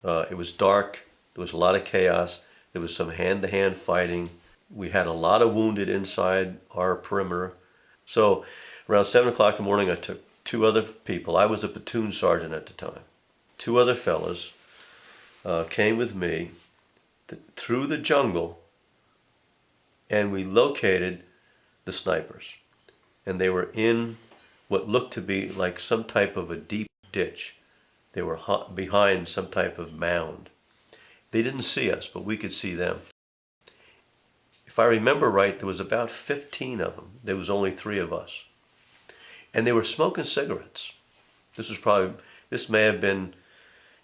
It was dark. There was a lot of chaos. There was some hand-to-hand fighting. We had a lot of wounded inside our perimeter. So around 7 o'clock in the morning, I took two other people. I was a platoon sergeant at the time. Two other fellas came with me through the jungle, and we located the snipers. And they were in what looked to be like some type of a deep ditch. They were behind some type of mound. They didn't see us, but we could see them. If I remember right, there was about 15 of them. There was only 3 of us. And they were smoking cigarettes. This may have been,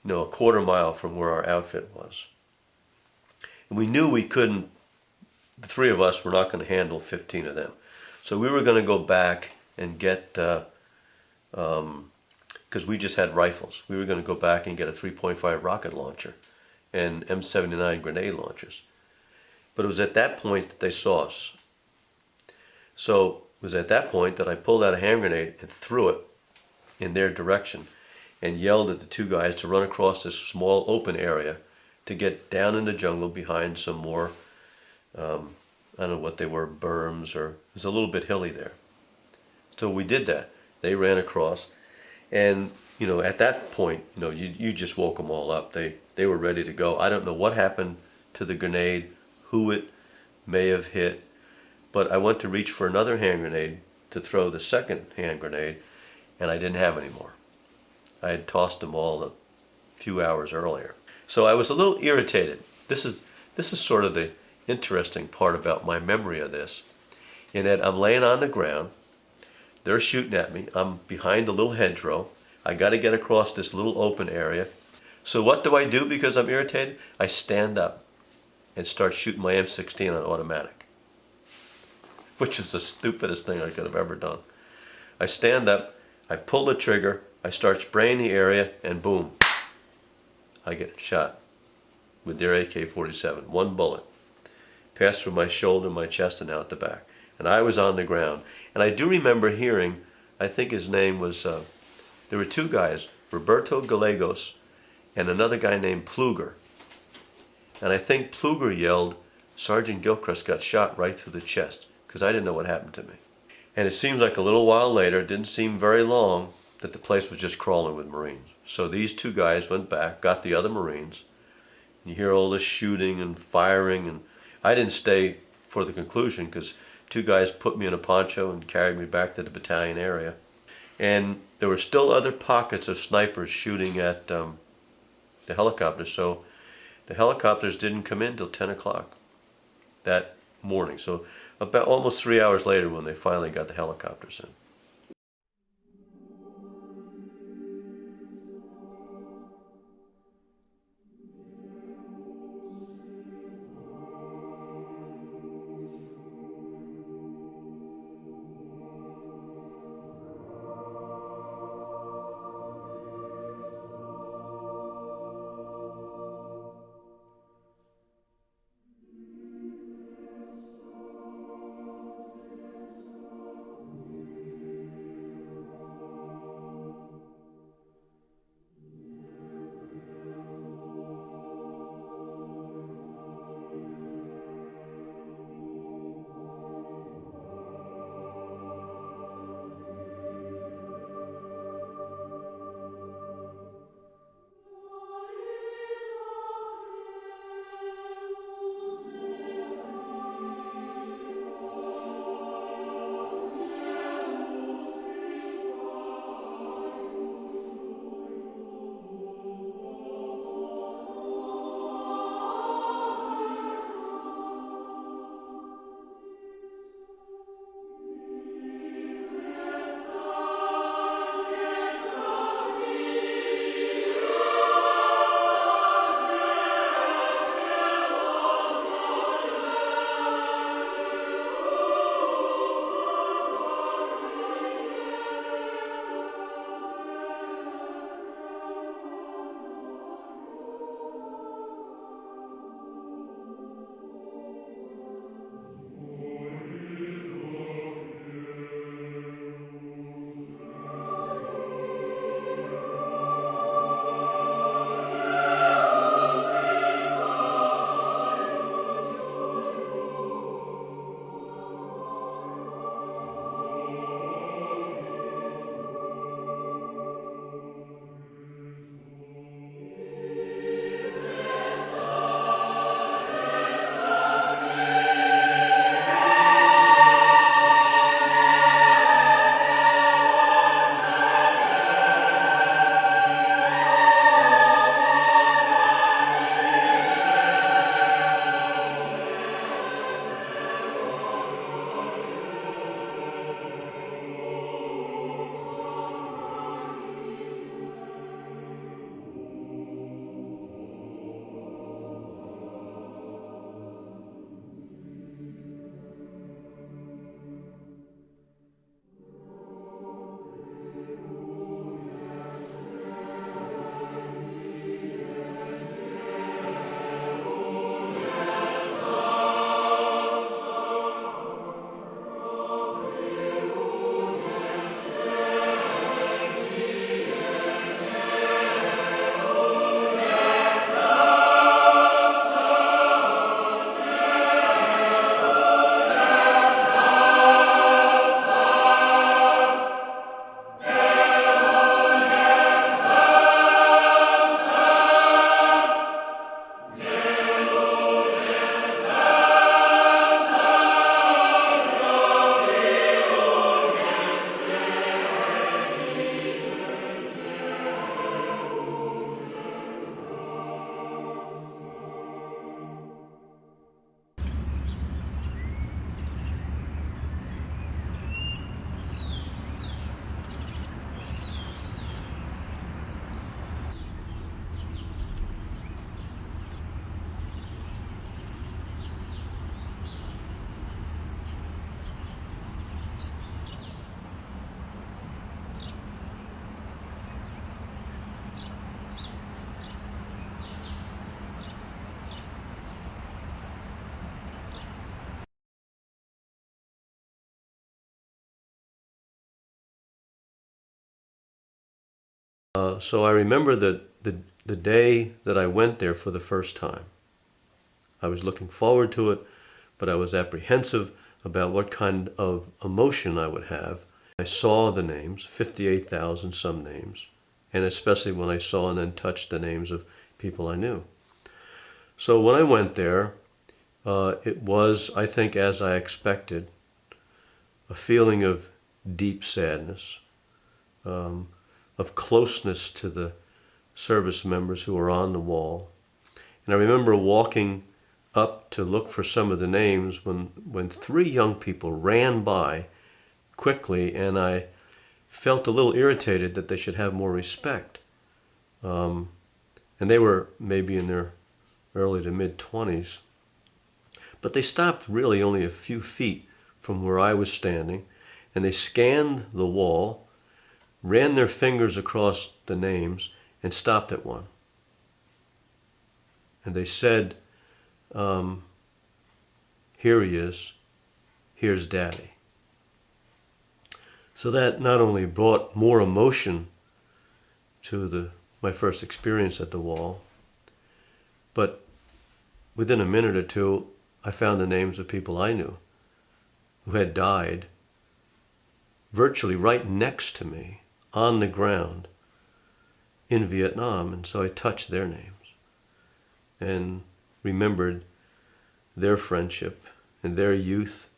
a quarter mile from where our outfit was. And we knew the 3 of us were not going to handle 15 of them. So we were going to go back and get, because we just had rifles. We were going to go back and get a 3.5 rocket launcher and M79 grenade launchers. But it was at that point that they saw us. So it was at that point that I pulled out a hand grenade and threw it in their direction and yelled at the 2 guys to run across this small open area to get down in the jungle behind some more, I don't know what they were, berms, or it was a little bit hilly there. So we did that. They ran across, and at that point, you just woke them all up. They were ready to go. I don't know what happened to the grenade, who it may have hit, but I went to reach for another hand grenade to throw the second hand grenade, and I didn't have any more. I had tossed them all a few hours earlier. So I was a little irritated. This is sort of the interesting part about my memory of this, in that I'm laying on the ground, they're shooting at me, I'm behind a little hedgerow, I got to get across this little open area. So what do I do because I'm irritated? I stand up and start shooting my M16 on automatic, which is the stupidest thing I could have ever done. I stand up, I pull the trigger, I start spraying the area, and boom, I get shot with their AK-47. One bullet passed through my shoulder, my chest, and out the back. And I was on the ground. And I do remember hearing, I think his name was, there were 2 guys, Roberto Gallegos and another guy named Pluger. And I think Pluger yelled, "Sergeant Gilchrest got shot right through the chest," because I didn't know what happened to me. And it seems like a little while later, it didn't seem very long, that the place was just crawling with Marines. So these 2 guys went back, got the other Marines. And you hear all this shooting and firing, and I didn't stay for the conclusion because 2 guys put me in a poncho and carried me back to the battalion area. And there were still other pockets of snipers shooting at the helicopters, so the helicopters didn't come in till 10 o'clock that morning. So about almost 3 hours later when they finally got the helicopters in. So I remember that the day that I went there for the first time. I was looking forward to it, but I was apprehensive about what kind of emotion I would have. I saw the names, 58,000 some names, and especially when I saw and then touched the names of people I knew. So when I went there, it was, I think, as I expected, a feeling of deep sadness, of closeness to the service members who were on the wall. And I remember walking up to look for some of the names when three young people ran by quickly, and I felt a little irritated that they should have more respect. And they were maybe in their early to mid-20s. But they stopped really only a few feet from where I was standing, and they scanned the wall, ran their fingers across the names, and stopped at one. And they said, here he is, here's Daddy. So that not only brought more emotion to my first experience at the wall, but within a minute or two, I found the names of people I knew who had died virtually right next to me on the ground in Vietnam. And so I touched their names and remembered their friendship and their youth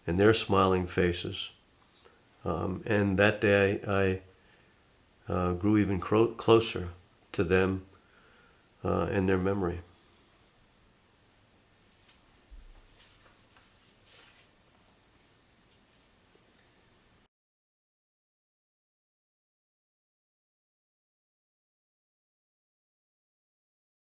and their smiling faces. And that day I grew even closer to them and their memory.